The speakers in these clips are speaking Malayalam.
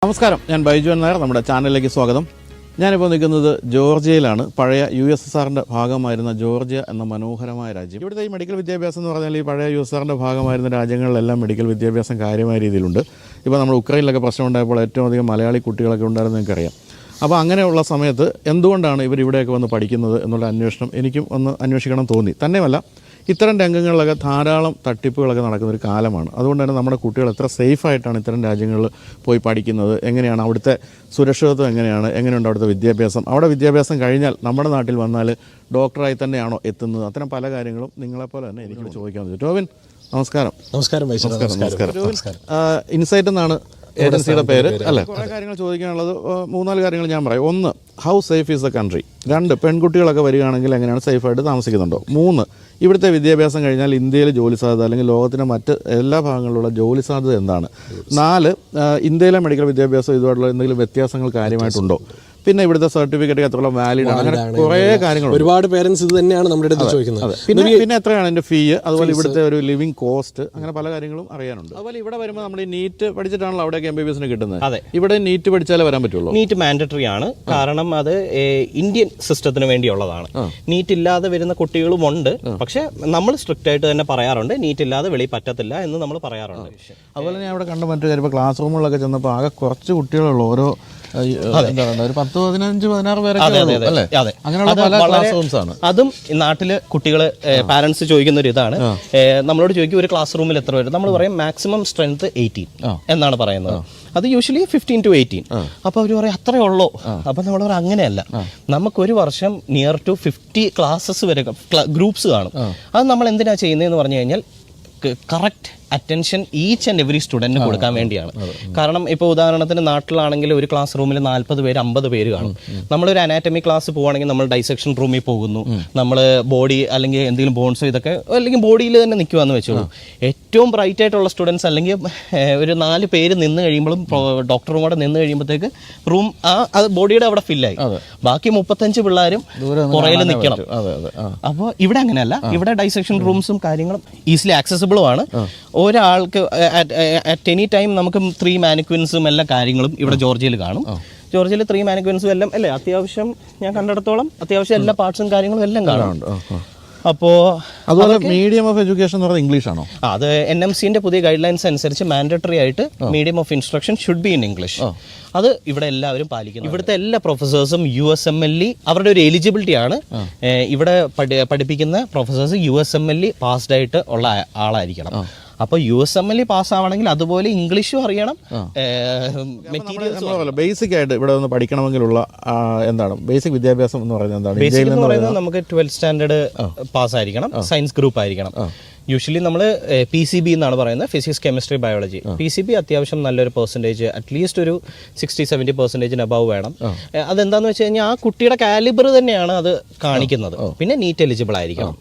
നമസ്കാരം, ഞാൻ ബൈജു നായർ. നമ്മുടെ ചാനലിലേക്ക് സ്വാഗതം. ഞാനിപ്പോൾ നിൽക്കുന്നത് ജോർജിയയിലാണ്. പഴയ USSRൻ്റെ ഭാഗമായിരുന്ന ജോർജിയ എന്ന മനോഹരമായ രാജ്യം. ഇവിടുത്തെ ഈ മെഡിക്കൽ വിദ്യാഭ്യാസം എന്ന് പറഞ്ഞാൽ ഈ പഴയ USSRൻ്റെ ഭാഗമായിരുന്ന രാജ്യങ്ങളിലെല്ലാം മെഡിക്കൽ വിദ്യാഭ്യാസം കാര്യമായ രീതിയിലുണ്ട്. ഇപ്പോൾ നമ്മൾ ഉക്രൈനിലൊക്കെ പ്രശ്നമുണ്ടായപ്പോൾ ഏറ്റവും അധികം മലയാളി കുട്ടികളൊക്കെ ഉണ്ടായിരുന്നു നിങ്ങൾക്കറിയാം. അപ്പോൾ അങ്ങനെയുള്ള സമയത്ത് എന്തുകൊണ്ടാണ് ഇവിടെയൊക്കെ വന്ന് പഠിക്കുന്നത് എന്നുള്ള അന്വേഷണം എനിക്കും ഒന്ന് അന്വേഷിക്കണം തോന്നി. തന്നെയുമല്ല, ഇത്തരം രംഗങ്ങളിലൊക്കെ ധാരാളം തട്ടിപ്പുകളൊക്കെ നടക്കുന്നൊരു കാലമാണ്. അതുകൊണ്ട് തന്നെ നമ്മുടെ കുട്ടികൾ എത്ര സേഫായിട്ടാണ് ഇത്തരം രാജ്യങ്ങളിൽ പോയി പഠിക്കുന്നത്, എങ്ങനെയാണ് അവിടുത്തെ സുരക്ഷിതത്വം, എങ്ങനെയുണ്ട് അവിടുത്തെ വിദ്യാഭ്യാസം, അവിടെ വിദ്യാഭ്യാസം കഴിഞ്ഞാൽ നമ്മുടെ നാട്ടിൽ വന്നാൽ ഡോക്ടറായി തന്നെയാണോ എത്തുന്നത്, അത്തരം പല കാര്യങ്ങളും നിങ്ങളെപ്പോലെ തന്നെ എനിക്കോട് ചോദിക്കാൻ പറ്റും. ടോവിൻ, നമസ്കാരം. നമസ്കാരം. ഇൻസൈറ്റ് എന്നാണ് ഏജൻസിയുടെ പേര് അല്ലേ? കുറേ കാര്യങ്ങൾ ചോദിക്കാനുള്ളത് 3-4 കാര്യങ്ങൾ ഞാൻ പറയാം. 1, how safe is the country. 2, പെൺകുട്ടികളൊക്കെ വരികയാണെങ്കിൽ എങ്ങനെയാണ് സേഫായിട്ട് താമസിക്കുന്നുണ്ടോ. 3, ഇവിടുത്തെ വിദ്യാഭ്യാസം കഴിഞ്ഞാൽ ഇന്ത്യയിൽ ജോലി സാധ്യത അല്ലെങ്കിൽ ലോകത്തിൻ്റെ മറ്റ് എല്ലാ ഭാഗങ്ങളിലുള്ള ജോലി സാധ്യത എന്താണ്. 4, ഇന്ത്യയിലെ മെഡിക്കൽ വിദ്യാഭ്യാസം ഇതുമായിട്ടുള്ള എന്തെങ്കിലും വ്യത്യാസങ്ങൾ കാര്യമായിട്ടുണ്ടോ. പിന്നെ ഇവിടുത്തെ സർട്ടിഫിക്കറ്റ് എത്രത്തോളം വാലിഡ് ആണ്. അങ്ങനെ കുറേ കാര്യങ്ങൾ. ഒരുപാട് പേരൻസ് ഇത് തന്നെയാണ് നമ്മുടെ അടുത്ത് ചോദിക്കുന്നത്. പിന്നെ എത്രയാണ് എൻ്റെ ഫീ, അതുപോലെ ഇവിടുത്തെ ഒരു ലിവിങ് കോസ്റ്റ്, അങ്ങനെ പല കാര്യങ്ങളും അറിയാനുണ്ട്. അതുപോലെ ഇവിടെ വരുമ്പോൾ നമ്മൾ ഈ നീറ്റ് പഠിച്ചിട്ടാണല്ലോ അവിടേക്ക് MBBS കിട്ടുന്നത്. അതെ, ഇവിടെ നീറ്റ് പഠിച്ചാലേ വരാൻ പറ്റുള്ളൂ. നീറ്റ് മാൻഡറ്ററി ആണ്, കാരണം അത് ഇന്ത്യൻ സിസ്റ്റത്തിന് വേണ്ടിയുള്ളതാണ്. നീറ്റ് ഇല്ലാതെ വരുന്ന കുട്ടികളും ഉണ്ട്, പക്ഷെ നമ്മൾ സ്ട്രിക്റ്റ് ആയിട്ട് തന്നെ പറയാറുണ്ട് നീറ്റ് ഇല്ലാതെ വെളിയിൽ പറ്റത്തില്ല എന്ന് നമ്മൾ പറയാറുണ്ട്. അതുപോലെ ഞാൻ അവിടെ കണ്ട മറ്റു കാര്യം, ഇപ്പോൾ ക്ലാസ് റൂമുകളിലൊക്കെ ചെന്നപ്പോൾ ആകെ കുറച്ച് കുട്ടികളുള്ളൂ. ഓരോ ഒരു 10-15-16 പേരൊക്കെ അങ്ങനെയുള്ള പല ക്ലാസ് റൂംസ് ആണ്. അതും നാട്ടില് കുട്ടികള് പാരന്റ്സ് ചോദിക്കുന്ന ഒരു ഇതാണ്. നമ്മളോട് ചോദിക്കും ഒരു ക്ലാസ് റൂമിൽ എത്ര പേര്, നമ്മൾ പറയും മാക്സിമം സ്ട്രെങ്ത് 18 എന്നാണ് പറയുന്നത്. അത് യൂഷ്വലി 15 to 18. അപ്പോൾ അവർ പറയും അത്രേ ഉള്ളൂ. അപ്പം നമ്മൾ പറയും അങ്ങനെയല്ല, നമുക്കൊരു വർഷം നിയർ ടു 50 ക്ലാസ്സസ് വരെ ഗ്രൂപ്പ്സ് കാണും. അത് നമ്മൾ എന്തിനാ ചെയ്യുന്നതെന്ന് പറഞ്ഞു കഴിഞ്ഞാൽ correct attention each and every സ്റ്റുഡൻറ്റിന് കൊടുക്കാൻ വേണ്ടിയാണ്. കാരണം ഇപ്പോൾ ഉദാഹരണത്തിന് നാട്ടിലാണെങ്കിൽ ഒരു ക്ലാസ് റൂമിൽ 40 പേര് 50 പേര് കാണും. നമ്മളൊരു അനാറ്റമി ക്ലാസ് പോവുകയാണെങ്കിൽ നമ്മൾ ഡൈസെക്ഷൻ റൂമിൽ പോകുന്നു, നമ്മൾ ബോഡി അല്ലെങ്കിൽ എന്തെങ്കിലും ബോൺസോ ഇതൊക്കെ അല്ലെങ്കിൽ ബോഡിയിൽ തന്നെ നിൽക്കുവാന്ന് വെച്ചോളൂ. ഏറ്റവും ബ്രൈറ്റ് ആയിട്ടുള്ള സ്റ്റുഡൻസ് അല്ലെങ്കിൽ ഒരു 4 പേര് നിന്ന് കഴിയുമ്പോഴും ഡോക്ടറും കൂടെ നിന്ന് കഴിയുമ്പോഴത്തേക്ക് റൂം അത് ബോഡിയുടെ അവിടെ ഫില്ലായി. ബാക്കി 35 പിള്ളേരും പുറയിൽ നിൽക്കണം. അപ്പോൾ ഇവിടെ അങ്ങനെയല്ല, ഇവിടെ ഡൈസെക്ഷൻ റൂംസും കാര്യങ്ങളും ഈസിലി ആക്സസിബിളും ആണ്. ഒരാൾക്ക് അറ്റ് എനി ടൈം നമുക്ക് 3 മാനിക്വിൻസും എല്ലാ കാര്യങ്ങളും ഇവിടെ ജോർജിയയിൽ കാണും. ജോർജിയയിൽ 3 മാനിക്വിൻസും എല്ലാം അല്ലേ അത്യാവശ്യം ഞാൻ കണ്ടിടത്തോളം അത്യാവശ്യം എല്ലാ പാർട്സും കാര്യങ്ങളും എല്ലാം കാണാറുണ്ട്. അപ്പോൾ അതുപോലെ മീഡിയം ഓഫ് എഡ്യൂക്കേഷൻ എന്ന് പറയുന്നത് ഇംഗ്ലീഷ് ആണോ? അത് NMCന്റെ പുതിയ ഗൈഡ് ലൈൻസ് അനുസരിച്ച് മാൻഡറ്ററി ആയിട്ട് medium of instruction should be in English. അത് ഇവിടെ എല്ലാവരും പാലിക്കുന്നു. ഇവിടുത്തെ എല്ലാ പ്രൊഫസേഴ്സും USMLE അവരുടെ ഒരു എലിജിബിലിറ്റി ആണ്. ഇവിടെ പഠിപ്പിക്കുന്ന പ്രൊഫസേഴ്സ് USMLE പാസ്ഡ് ആയിട്ട് ഉള്ള ആളായിരിക്കണം. അപ്പോൾ USMLE പാസ് ആവണമെങ്കിൽ അതുപോലെ ഇംഗ്ലീഷും അറിയണം. മെറ്റീരിയൽസ് ബേസിക് ആയിട്ട് ഇവിടെ ഒന്ന് പഠിക്കണമെങ്കിലുള്ള എന്താണ് ബേസിക് വിദ്യാഭ്യാസം എന്ന് പറയുന്നത് എന്താണ്? ബേസിക് എന്ന് പറയുന്നത് നമുക്ക് 12th സ്റ്റാൻഡേർഡ് പാസ് ആയിരിക്കണം, സയൻസ് ഗ്രൂപ്പ് ആയിരിക്കണം. യൂഷ്വലി നമ്മൾ PCB എന്നാണ് പറയുന്നത്, ഫിസിക്സ് കെമിസ്ട്രി ബയോളജി. PCB അത്യാവശ്യം നല്ലൊരു പെർസെൻറ്റേജ്, അറ്റ്ലീസ്റ്റ് ഒരു 60-70% അബവ് വേണം. അതെന്താന്ന് വെച്ച് കഴിഞ്ഞാൽ ആ കുട്ടിയുടെ കാലിബർ തന്നെയാണ് അത് കാണിക്കുന്നത്. പിന്നെ നീറ്റ് എലിജിബിൾ ആയിരിക്കണം.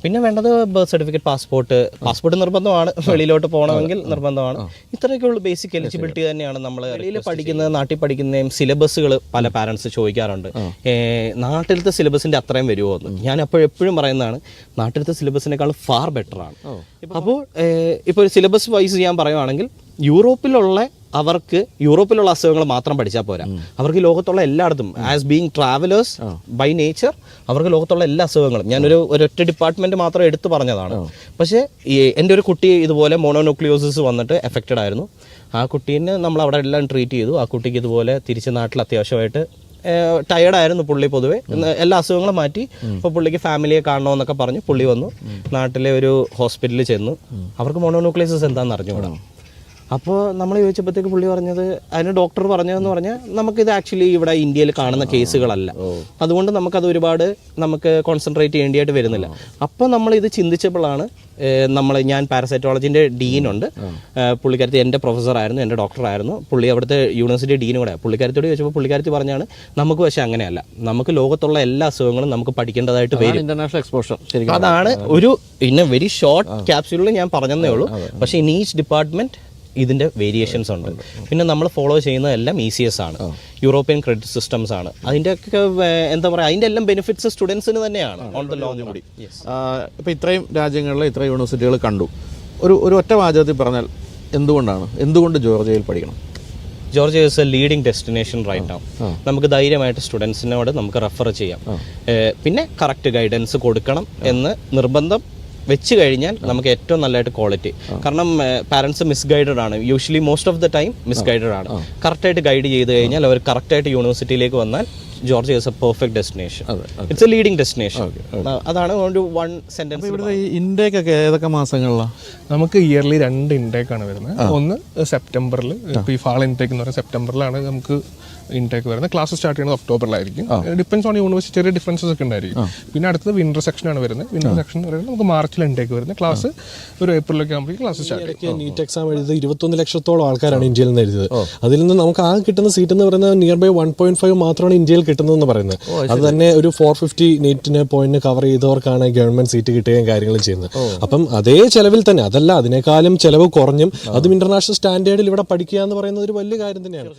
പിന്നെ വേണ്ടത് ബർത്ത് സർട്ടിഫിക്കറ്റ്, പാസ്പോർട്ട് നിർബന്ധമാണ്, വെളിയിലോട്ട് പോകണമെങ്കിൽ നിർബന്ധമാണ്. ഇത്രയൊക്കെയുള്ള ബേസിക് എലിജിബിലിറ്റി തന്നെയാണ്. നമ്മൾ വെളിയിൽ പഠിക്കുന്നത് നാട്ടിൽ പഠിക്കുന്നതും സിലബസുകൾ പല പാരൻസ് ചോദിക്കാറുണ്ട്, നാട്ടിലത്തെ സിലബസിൻ്റെ അത്രയും വരുമോ എന്ന്. ഞാൻ എപ്പോഴും പറയുന്നതാണ് നാട്ടിലത്തെ സിലബസിനേക്കാൾ ഫാർ ബെറ്റർ ആണ്. അപ്പോൾ ഇപ്പോൾ ഒരു സിലബസ് വൈസ് ഞാൻ പറയുവാണെങ്കിൽ യൂറോപ്പിലുള്ള അസുഖങ്ങൾ മാത്രം പഠിച്ചാൽ പോരാ. അവർക്ക് ലോകത്തുള്ള എല്ലായിടത്തും as being travellers by nature അവർക്ക് ലോകത്തുള്ള എല്ലാ അസുഖങ്ങളും, ഞാനൊരു ഒരൊറ്റ ഡിപ്പാർട്ട്മെന്റ് മാത്രം എടുത്തു പറഞ്ഞതാണ്. പക്ഷേ എൻ്റെ ഒരു കുട്ടി ഇതുപോലെ മോണോന്യൂക്ലിയോസിസ് വന്നിട്ട് എഫക്റ്റഡ് ആയിരുന്നു. ആ കുട്ടീനെ നമ്മൾ അവിടെ എല്ലാം ട്രീറ്റ് ചെയ്തു. ആ കുട്ടിക്ക് ഇതുപോലെ തിരിച്ച് നാട്ടിൽ അത്യാവശ്യമായിട്ട് ടയേർഡായിരുന്നു പുള്ളി. പൊതുവെ എല്ലാ അസുഖങ്ങളും മാറ്റി. അപ്പോൾ പുള്ളിക്ക് ഫാമിലിയെ കാണണമെന്നൊക്കെ പറഞ്ഞ് പുള്ളി വന്നു. നാട്ടിലെ ഒരു ഹോസ്പിറ്റലിൽ ചെന്നു. അവർക്ക് മോണോന്യൂക്ലിയോസിസ് എന്താണെന്ന് അറിഞ്ഞുകൂടാ. അപ്പോൾ നമ്മൾ ചോദിച്ചപ്പോഴത്തേക്ക് പുള്ളി പറഞ്ഞത്, അതിന് ഡോക്ടർ പറഞ്ഞതെന്ന് പറഞ്ഞാൽ നമുക്കിത് ആക്ച്വലി ഇവിടെ ഇന്ത്യയിൽ കാണുന്ന കേസുകളല്ല, അതുകൊണ്ട് നമുക്ക് കോൺസെൻട്രേറ്റ് ചെയ്യേണ്ടിയായിട്ട് വരുന്നില്ല. അപ്പോൾ നമ്മളിത് ചിന്തിച്ചപ്പോഴാണ് ഞാൻ പാരസൈറ്റോളജിൻ്റെ ഡീനുണ്ട്, പുള്ളിക്കാരത്തി എൻ്റെ പ്രൊഫസറായിരുന്നു, എൻ്റെ ഡോക്ടറായിരുന്നു, പുള്ളി അവിടുത്തെ യൂണിവേഴ്സിറ്റി ഡീനും കൂടെ. പുള്ളിക്കാരത്തോട് ചോദിച്ചപ്പോൾ പുള്ളിക്കാരത്തി പറഞ്ഞാണ് നമുക്ക് പക്ഷേ അങ്ങനെയല്ല, നമുക്ക് ലോകത്തുള്ള എല്ലാ അസുഖങ്ങളും നമുക്ക് പഠിക്കേണ്ടതായിട്ട് വരും. ഇന്റർനാഷണൽ എക്സ്പോഷർ അതാണ് ഒരു ഇൻ എ വെരി ഷോർട്ട് ക്യാപ്സ്യൂളിൽ ഞാൻ പറഞ്ഞതേ ഉള്ളൂ. പക്ഷേ ഇൻ ഈച്ച് ഡിപ്പാർട്ട്മെൻറ്റ് ഇതിൻ്റെ വേരിയേഷൻസ് ഉണ്ട്. പിന്നെ നമ്മൾ ഫോളോ ചെയ്യുന്നതെല്ലാം ECS ആണ്, യൂറോപ്യൻ ക്രെഡിറ്റ് സിസ്റ്റംസ് ആണ്. അതിൻ്റെയൊക്കെ എന്താ പറയുക, അതിൻ്റെ എല്ലാം ബെനിഫിറ്റ്സ് സ്റ്റുഡൻസിന് തന്നെയാണ് ഓൺ ദ ലോങ് കൂടി. ഇപ്പോൾ ഇത്രയും രാജ്യങ്ങളിൽ ഇത്രയും യൂണിവേഴ്സിറ്റികൾ കണ്ടു, ഒരു ഒറ്റ വാചകത്തിൽ പറഞ്ഞാൽ എന്തുകൊണ്ട് ജോർജിയയിൽ പഠിക്കണം? Georgia is a leading destination right now. നമുക്ക് ധൈര്യമായിട്ട് സ്റ്റുഡൻസിനോട് നമുക്ക് റെഫർ ചെയ്യാം. പിന്നെ കറക്റ്റ് ഗൈഡൻസ് കൊടുക്കണം എന്ന് നിർബന്ധം വെച്ച് കഴിഞ്ഞാൽ നമുക്ക് ഏറ്റവും നല്ലതായിട്ട് ക്വാളിറ്റി. കാരണം പാരൻസ് മിസ്ഗൈഡഡ് ആണ്, usually most of the time misguided ആണ്. കറക്റ്റായിട്ട് ഗൈഡ് ചെയ്ത് കഴിഞ്ഞാൽ അവർ കറക്റ്റായിട്ട് യൂണിവേഴ്സിറ്റിയിലേക്ക് വന്നാൽ Georgia is A perfect destination. It's A leading destination. അതാണ് ഒരു വൺ സെന്റൻസ്. ഇവിടുത്തെ ഈ ഇൻടേക്ക് ഒക്കെ ഏതൊക്കെ മാസങ്ങളിലാണ്? നമുക്ക് ഇയർലി 2 ഇൻടേക്ക് ആണ് വരുന്നത്. ഒന്ന് സെപ്റ്റംബറിൽ, ഇപ്പോൾ ഈ ഫാൾ ഇൻടേക്ക് എന്ന് പറയുന്നത് സെപ്റ്റംബറിലാണ് നമുക്ക് ഇൻടേക്ക് വരുന്നത്. ക്ലാസ് സ്റ്റാർട്ട് ചെയ്യുന്നത് ഒക്ടോബറിലായിരിക്കും. ഡിപ്പെൻസ് ഓൺ യൂണിവേഴ്സിറ്റി, ചെറിയ ഡിഫറൻസസ് ഒക്കെ ഉണ്ടായിരിക്കും. പിന്നെ അടുത്തത് വിന്റർ സെക്ഷനാണ് വരുന്നത്. വിന്റർ സെക്ഷൻ എന്ന് പറയുന്നത് നമുക്ക് മാർച്ചിൽ ഇൻടേക്ക് വരുന്നത്. ക്ലാസ് ഒരു ഏപ്രിലൊക്കെ ആകുമ്പോഴേക്കും ക്ലാസ് സ്റ്റാർട്ട് ചെയ്യും. നീറ്റ് എക്സാം എഴുതിയത് 21 ലക്ഷത്തോളം ആൾക്കാരാണ് ഇന്ത്യയിൽ നിന്ന് എഴുതിയത്. അതിൽ നിന്ന് നമുക്ക് ആ കിട്ടുന്ന സീറ്റ് എന്ന് പറയുന്നത് നിയർ ബൈ 1.5 മാത്രമാണ് ഇന്ത്യയിൽ കിട്ടുന്നതെന്ന് പറയുന്നത്. അത് തന്നെ ഒരു 450 നീറ്റിന് പോയിന്റ് കവർ ചെയ്തവർക്കാണ് ഗവൺമെന്റ് സീറ്റ് കിട്ടുകയും കാര്യങ്ങളും ചെയ്യുന്നത്. അപ്പം അതേ ചെലവിൽ തന്നെ, അതല്ല അതിനേക്കാളും ചെലവ് കുറഞ്ഞും അതും ഇന്റർനാഷണൽ സ്റ്റാൻഡേർഡിൽ ഇവിടെ പഠിക്കുക എന്ന് പറയുന്നത് ഒരു വലിയ കാര്യം തന്നെയാണ്.